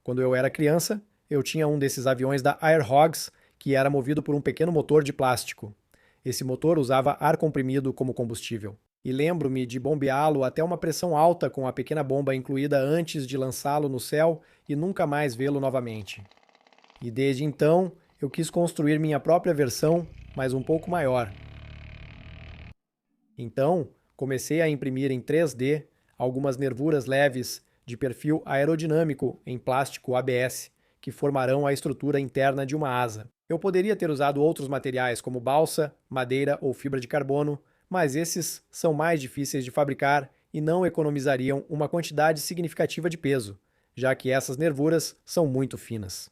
Quando eu era criança, eu tinha um desses aviões da Air Hogs que era movido por um pequeno motor de plástico. Esse motor usava ar comprimido como combustível. E lembro-me de bombeá-lo até uma pressão alta com a pequena bomba incluída antes de lançá-lo no céu e nunca mais vê-lo novamente. E desde então, eu quis construir minha própria versão, mas um pouco maior. Então, comecei a imprimir em 3D algumas nervuras leves de perfil aerodinâmico em plástico ABS, que formarão a estrutura interna de uma asa. Eu poderia ter usado outros materiais como balsa, madeira ou fibra de carbono, mas esses são mais difíceis de fabricar e não economizariam uma quantidade significativa de peso, já que essas nervuras são muito finas.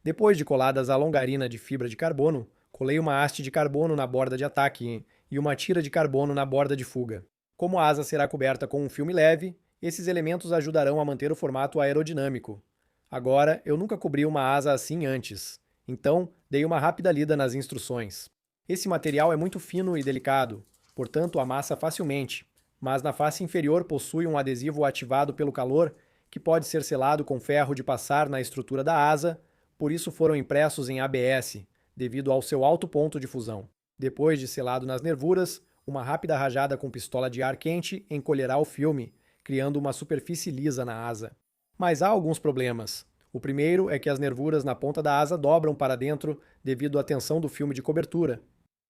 Depois de coladas a longarina de fibra de carbono, colei uma haste de carbono na borda de ataque e uma tira de carbono na borda de fuga. Como a asa será coberta com um filme leve, esses elementos ajudarão a manter o formato aerodinâmico. Agora, eu nunca cobri uma asa assim antes, então dei uma rápida lida nas instruções. Esse material é muito fino e delicado, portanto amassa facilmente, mas na face inferior possui um adesivo ativado pelo calor que pode ser selado com ferro de passar na estrutura da asa, por isso foram impressos em ABS, devido ao seu alto ponto de fusão. Depois de selado nas nervuras, uma rápida rajada com pistola de ar quente encolherá o filme, criando uma superfície lisa na asa. Mas há alguns problemas. O primeiro é que as nervuras na ponta da asa dobram para dentro devido à tensão do filme de cobertura.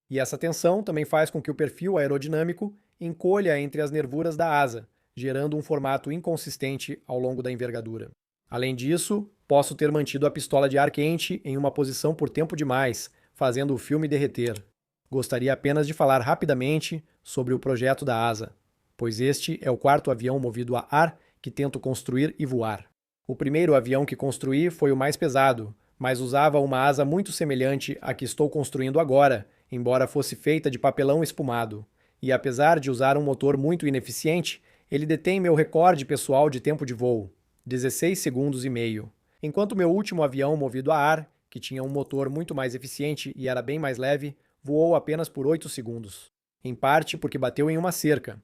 E essa tensão também faz com que o perfil aerodinâmico encolha entre as nervuras da asa, gerando um formato inconsistente ao longo da envergadura. Além disso, posso ter mantido a pistola de ar quente em uma posição por tempo demais, fazendo o filme derreter. Gostaria apenas de falar rapidamente sobre o projeto da asa, pois este é o quarto avião movido a ar que tento construir e voar. O primeiro avião que construí foi o mais pesado, mas usava uma asa muito semelhante à que estou construindo agora, embora fosse feita de papelão espumado. E apesar de usar um motor muito ineficiente, ele detém meu recorde pessoal de tempo de voo, 16 segundos e meio. Enquanto meu último avião movido a ar, que tinha um motor muito mais eficiente e era bem mais leve, voou apenas por 8 segundos. Em parte porque bateu em uma cerca.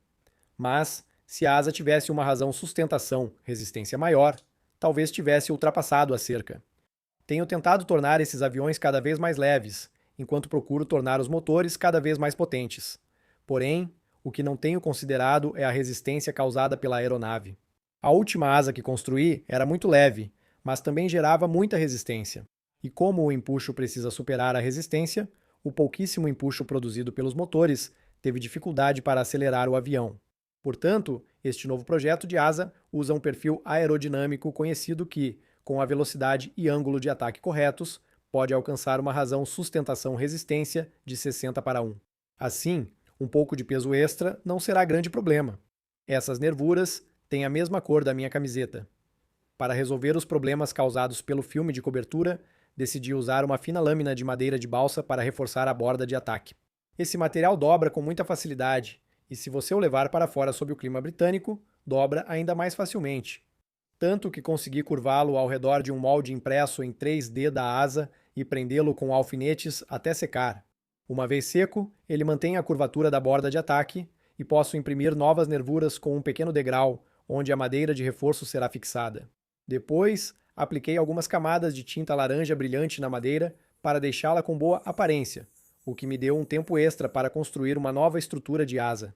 Mas, se a asa tivesse uma razão sustentação, resistência maior, talvez tivesse ultrapassado a cerca. Tenho tentado tornar esses aviões cada vez mais leves, enquanto procuro tornar os motores cada vez mais potentes. Porém, o que não tenho considerado é a resistência causada pela aeronave. A última asa que construí era muito leve, mas também gerava muita resistência. E como o empuxo precisa superar a resistência, o pouquíssimo empuxo produzido pelos motores teve dificuldade para acelerar o avião. Portanto, este novo projeto de asa usa um perfil aerodinâmico conhecido que, com a velocidade e ângulo de ataque corretos, pode alcançar uma razão sustentação-resistência de 60:1. Assim, um pouco de peso extra não será grande problema. Essas nervuras têm a mesma cor da minha camiseta. Para resolver os problemas causados pelo filme de cobertura, decidi usar uma fina lâmina de madeira de balsa para reforçar a borda de ataque. Esse material dobra com muita facilidade, e se você o levar para fora sob o clima britânico, dobra ainda mais facilmente. Tanto que consegui curvá-lo ao redor de um molde impresso em 3D da asa e prendê-lo com alfinetes até secar. Uma vez seco, ele mantém a curvatura da borda de ataque e posso imprimir novas nervuras com um pequeno degrau, onde a madeira de reforço será fixada. Depois, apliquei algumas camadas de tinta laranja brilhante na madeira para deixá-la com boa aparência, o que me deu um tempo extra para construir uma nova estrutura de asa.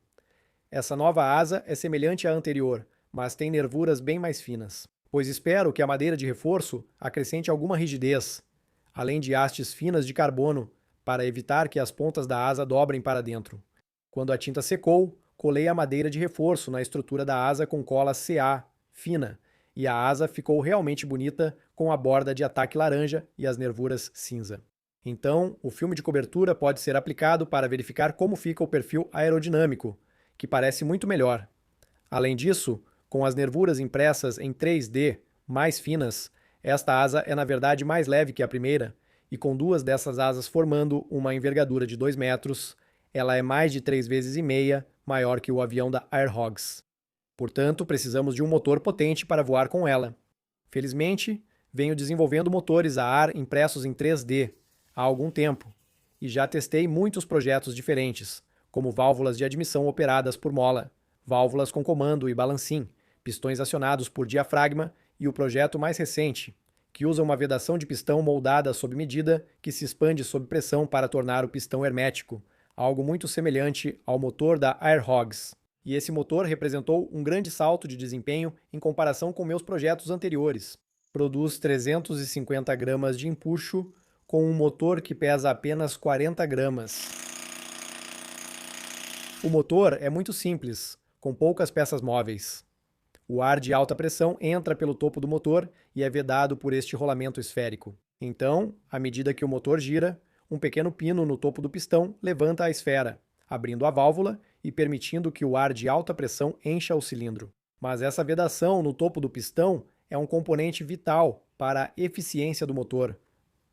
Essa nova asa é semelhante à anterior, mas tem nervuras bem mais finas, pois espero que a madeira de reforço acrescente alguma rigidez, além de hastes finas de carbono, para evitar que as pontas da asa dobrem para dentro. Quando a tinta secou, colei a madeira de reforço na estrutura da asa com cola CA, fina, e a asa ficou realmente bonita com a borda de ataque laranja e as nervuras cinza. Então, o filme de cobertura pode ser aplicado para verificar como fica o perfil aerodinâmico, que parece muito melhor. Além disso, com as nervuras impressas em 3D mais finas, esta asa é na verdade mais leve que a primeira, e com duas dessas asas formando uma envergadura de 2 metros, ela é mais de 3 vezes e meia maior que o avião da Air Hogs. Portanto, precisamos de um motor potente para voar com ela. Felizmente, venho desenvolvendo motores a ar impressos em 3D há algum tempo, e já testei muitos projetos diferentes, como válvulas de admissão operadas por mola, válvulas com comando e balancim, pistões acionados por diafragma e o projeto mais recente, que usa uma vedação de pistão moldada sob medida que se expande sob pressão para tornar o pistão hermético, algo muito semelhante ao motor da Air Hogs. E esse motor representou um grande salto de desempenho em comparação com meus projetos anteriores. Produz 350 gramas de empuxo com um motor que pesa apenas 40 gramas. O motor é muito simples, com poucas peças móveis. O ar de alta pressão entra pelo topo do motor e é vedado por este rolamento esférico. Então, à medida que o motor gira, um pequeno pino no topo do pistão levanta a esfera, abrindo a válvula e permitindo que o ar de alta pressão encha o cilindro. Mas essa vedação no topo do pistão é um componente vital para a eficiência do motor,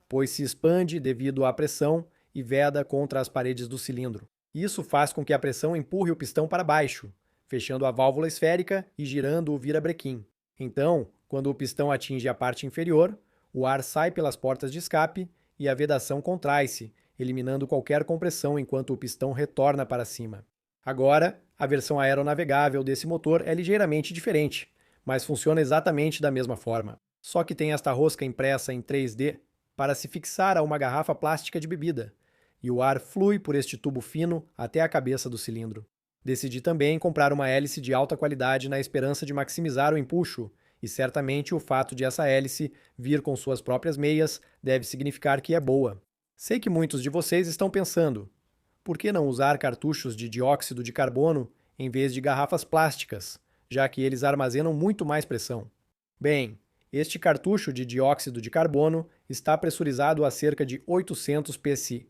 pois se expande devido à pressão e veda contra as paredes do cilindro. Isso faz com que a pressão empurre o pistão para baixo, fechando a válvula esférica e girando o virabrequim. Então, quando o pistão atinge a parte inferior, o ar sai pelas portas de escape e a vedação contrai-se, eliminando qualquer compressão enquanto o pistão retorna para cima. Agora, a versão aeronavegável desse motor é ligeiramente diferente, mas funciona exatamente da mesma forma. Só que tem esta rosca impressa em 3D para se fixar a uma garrafa plástica de bebida, e o ar flui por este tubo fino até a cabeça do cilindro. Decidi também comprar uma hélice de alta qualidade na esperança de maximizar o empuxo, e certamente o fato de essa hélice vir com suas próprias meias deve significar que é boa. Sei que muitos de vocês estão pensando, por que não usar cartuchos de dióxido de carbono em vez de garrafas plásticas, já que eles armazenam muito mais pressão? Bem, este cartucho de dióxido de carbono está pressurizado a cerca de 800 psi,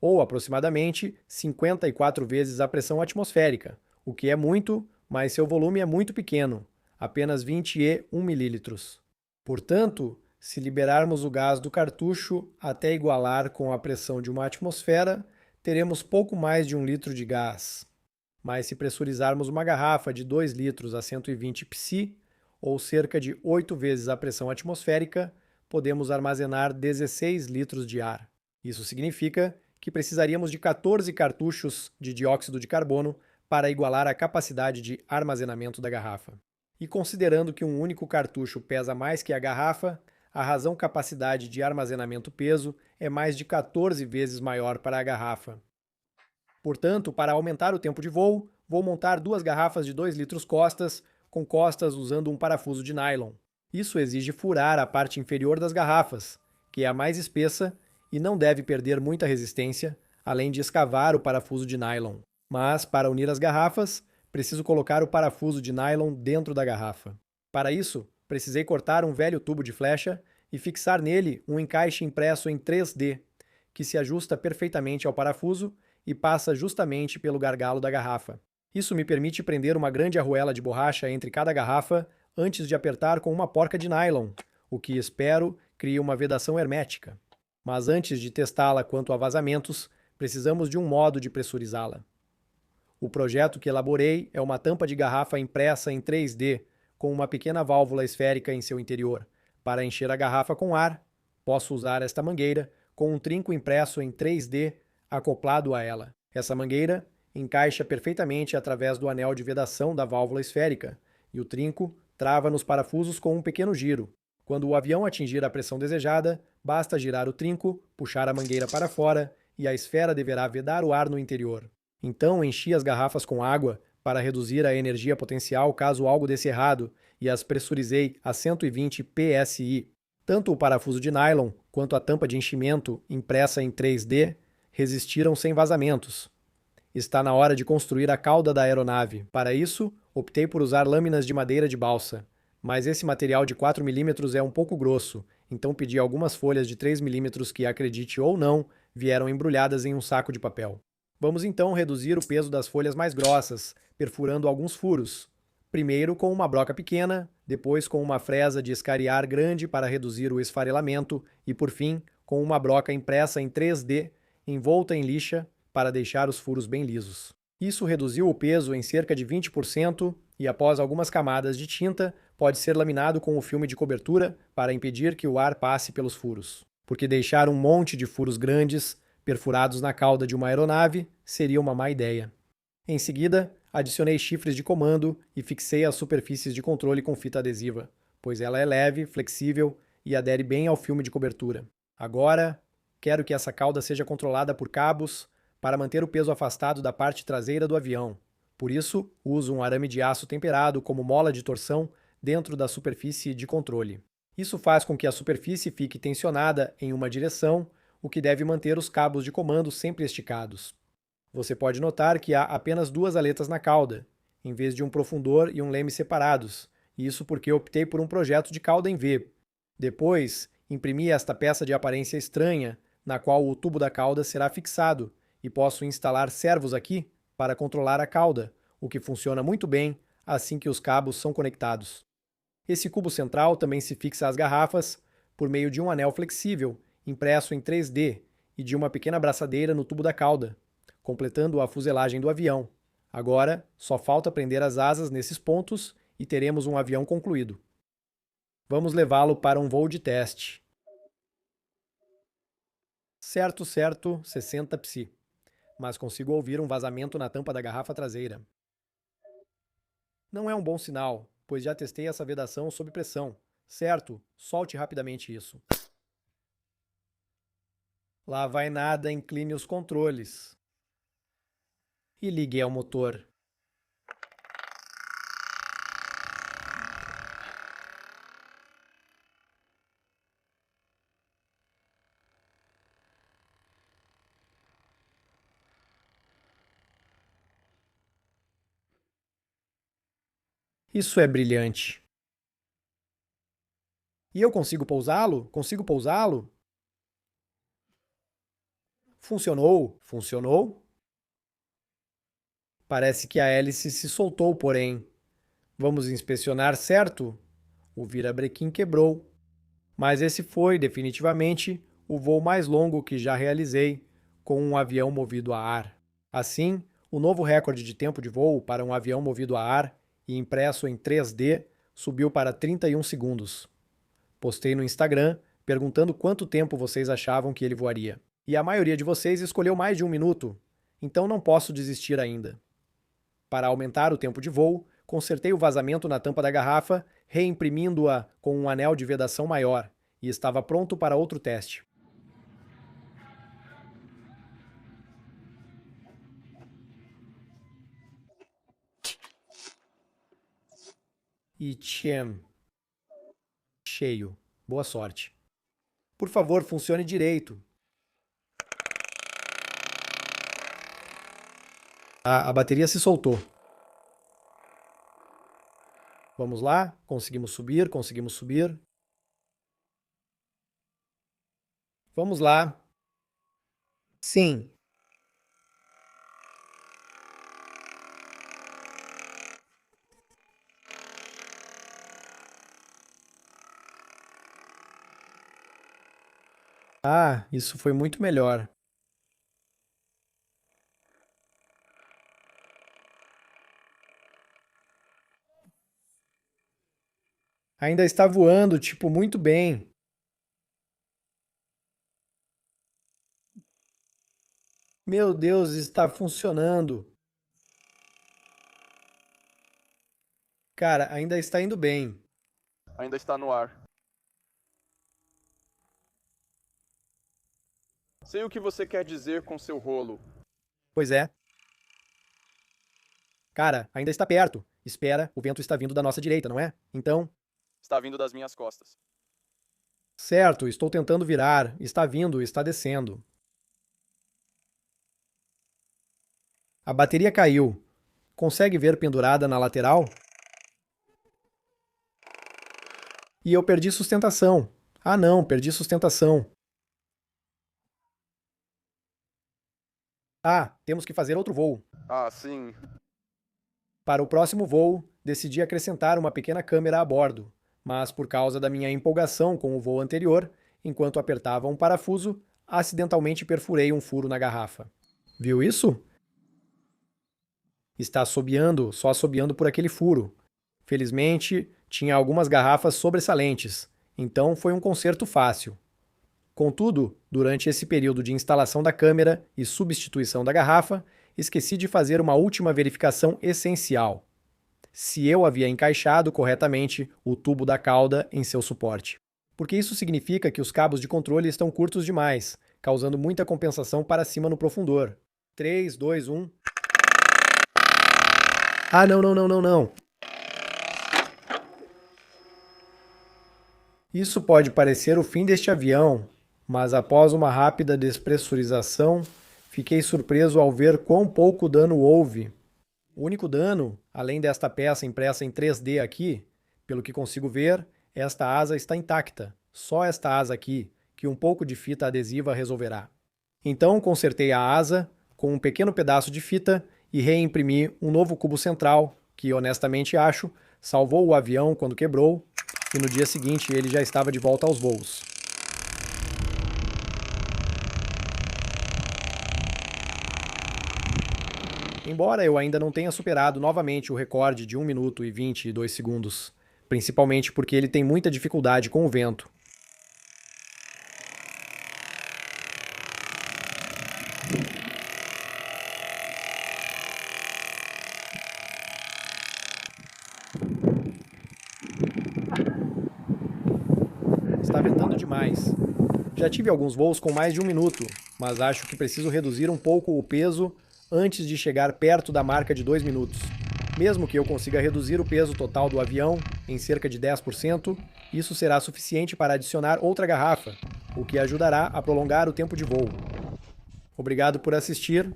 ou aproximadamente 54 vezes a pressão atmosférica, o que é muito, mas seu volume é muito pequeno, apenas 21 mililitros. Portanto, se liberarmos o gás do cartucho até igualar com a pressão de uma atmosfera, teremos pouco mais de 1 litro de gás. Mas se pressurizarmos uma garrafa de 2 litros a 120 psi, ou cerca de 8 vezes a pressão atmosférica, podemos armazenar 16 litros de ar. Isso significa que precisaríamos de 14 cartuchos de dióxido de carbono para igualar a capacidade de armazenamento da garrafa. E considerando que um único cartucho pesa mais que a garrafa, a razão capacidade de armazenamento peso é mais de 14 vezes maior para a garrafa. Portanto, para aumentar o tempo de voo, vou montar 2 garrafas de 2 litros costas, com costas usando um parafuso de nylon. Isso exige furar a parte inferior das garrafas, que é a mais espessa e não deve perder muita resistência, além de escavar o parafuso de nylon. Mas, para unir as garrafas, preciso colocar o parafuso de nylon dentro da garrafa. Para isso, precisei cortar um velho tubo de flecha e fixar nele um encaixe impresso em 3D, que se ajusta perfeitamente ao parafuso e passa justamente pelo gargalo da garrafa. Isso me permite prender uma grande arruela de borracha entre cada garrafa antes de apertar com uma porca de nylon, o que espero crie uma vedação hermética. Mas antes de testá-la quanto a vazamentos, precisamos de um modo de pressurizá-la. O projeto que elaborei é uma tampa de garrafa impressa em 3D, com uma pequena válvula esférica em seu interior. Para encher a garrafa com ar, posso usar esta mangueira com um trinco impresso em 3D acoplado a ela. Essa mangueira encaixa perfeitamente através do anel de vedação da válvula esférica, e o trinco trava nos parafusos com um pequeno giro. Quando o avião atingir a pressão desejada, basta girar o trinco, puxar a mangueira para fora e a esfera deverá vedar o ar no interior. Então enchi as garrafas com água para reduzir a energia potencial caso algo desse errado e as pressurizei a 120 psi. Tanto o parafuso de nylon quanto a tampa de enchimento impressa em 3D resistiram sem vazamentos. Está na hora de construir a cauda da aeronave. Para isso, optei por usar lâminas de madeira de balsa. Mas esse material de 4 mm é um pouco grosso, então pedi algumas folhas de 3 mm que, acredite ou não, vieram embrulhadas em um saco de papel. Vamos então reduzir o peso das folhas mais grossas, perfurando alguns furos. Primeiro com uma broca pequena, depois com uma fresa de escariar grande para reduzir o esfarelamento e, por fim, com uma broca impressa em 3D, envolta em lixa, para deixar os furos bem lisos. Isso reduziu o peso em cerca de 20% e, após algumas camadas de tinta, pode ser laminado com o filme de cobertura para impedir que o ar passe pelos furos. Porque deixar um monte de furos grandes, perfurados na cauda de uma aeronave, seria uma má ideia. Em seguida, adicionei chifres de comando e fixei as superfícies de controle com fita adesiva. pois ela é leve, flexível e adere bem ao filme de cobertura. Agora, quero que essa cauda seja controlada por cabos para manter o peso afastado da parte traseira do avião. Por isso, uso um arame de aço temperado como mola de torção dentro da superfície de controle. Isso faz com que a superfície fique tensionada em uma direção, o que deve manter os cabos de comando sempre esticados. Você pode notar que há apenas duas aletas na cauda, em vez de um profundor e um leme separados, isso porque optei por um projeto de cauda em V. Depois, imprimi esta peça de aparência estranha, na qual o tubo da cauda será fixado, e posso instalar servos aqui para controlar a cauda, o que funciona muito bem assim que os cabos são conectados. Esse cubo central também se fixa às garrafas por meio de um anel flexível, impresso em 3D, e de uma pequena braçadeira no tubo da cauda, completando a fuselagem do avião. Agora, só falta prender as asas nesses pontos e teremos um avião concluído. Vamos levá-lo para um voo de teste. Certo, 60 psi. Mas consigo ouvir um vazamento na tampa da garrafa traseira. Não é um bom sinal, pois já testei essa vedação sob pressão. Certo, solte rapidamente isso. Lá vai nada, incline os controles. E ligue ao motor. Isso é brilhante. E eu consigo pousá-lo? Consigo pousá-lo? Funcionou? Funcionou? Parece que a hélice se soltou, porém. Vamos inspecionar, certo? O virabrequim quebrou. Mas esse foi, definitivamente, o voo mais longo que já realizei com um avião movido a ar. Assim, o novo recorde de tempo de voo para um avião movido a ar e impresso em 3D subiu para 31 segundos. Postei no Instagram perguntando quanto tempo vocês achavam que ele voaria. E a maioria de vocês escolheu mais de 1 minuto, então não posso desistir ainda. Para aumentar o tempo de voo, consertei o vazamento na tampa da garrafa, reimprimindo-a com um anel de vedação maior, e estava pronto para outro teste. E tchem. Cheio. Boa sorte. Por favor, funcione direito. A bateria se soltou. Vamos lá? Conseguimos subir, conseguimos subir. Vamos lá. Sim. Ah, isso foi muito melhor. Ainda está voando, tipo, muito bem. Meu Deus, está funcionando. Cara, ainda está indo bem. Ainda está no ar. Sei o que você quer dizer com seu rolo. Pois é. Cara, ainda está perto. Espera, o vento está vindo da nossa direita, não é? Então, Está vindo das minhas costas. certo, estou tentando virar. Está vindo, está descendo. A bateria caiu. Consegue ver pendurada na lateral? E eu perdi sustentação. Ah não, perdi sustentação. Ah, temos que fazer outro voo. Ah, sim. Para o próximo voo, decidi acrescentar uma pequena câmera a bordo, mas por causa da minha empolgação com o voo anterior, enquanto apertava um parafuso, acidentalmente perfurei um furo na garrafa. Viu isso? Está assobiando, só assobiando por aquele furo. Felizmente, tinha algumas garrafas sobressalentes, então foi um conserto fácil. Contudo, durante esse período de instalação da câmera e substituição da garrafa, esqueci de fazer uma última verificação essencial. se eu havia encaixado corretamente o tubo da cauda em seu suporte. Porque isso significa que os cabos de controle estão curtos demais, causando muita compensação para cima no profundor. 3, 2, 1... Ah, não. Isso pode parecer o fim deste avião, mas após uma rápida despressurização, fiquei surpreso ao ver quão pouco dano houve. O único dano, além desta peça impressa em 3D aqui, pelo que consigo ver, esta asa está intacta. Só esta asa aqui, que um pouco de fita adesiva resolverá. Então consertei a asa com um pequeno pedaço de fita e reimprimi um novo cubo central, que honestamente acho, salvou o avião quando quebrou, e no dia seguinte ele já estava de volta aos voos. Embora eu ainda não tenha superado novamente o recorde de 1 minuto e 22 segundos, principalmente porque ele tem muita dificuldade com o vento. Está ventando demais. Já tive alguns voos com mais de 1 minuto, mas acho que preciso reduzir um pouco o peso antes de chegar perto da marca de 2 minutos. Mesmo que eu consiga reduzir o peso total do avião em cerca de 10%, isso será suficiente para adicionar outra garrafa, o que ajudará a prolongar o tempo de voo. Obrigado por assistir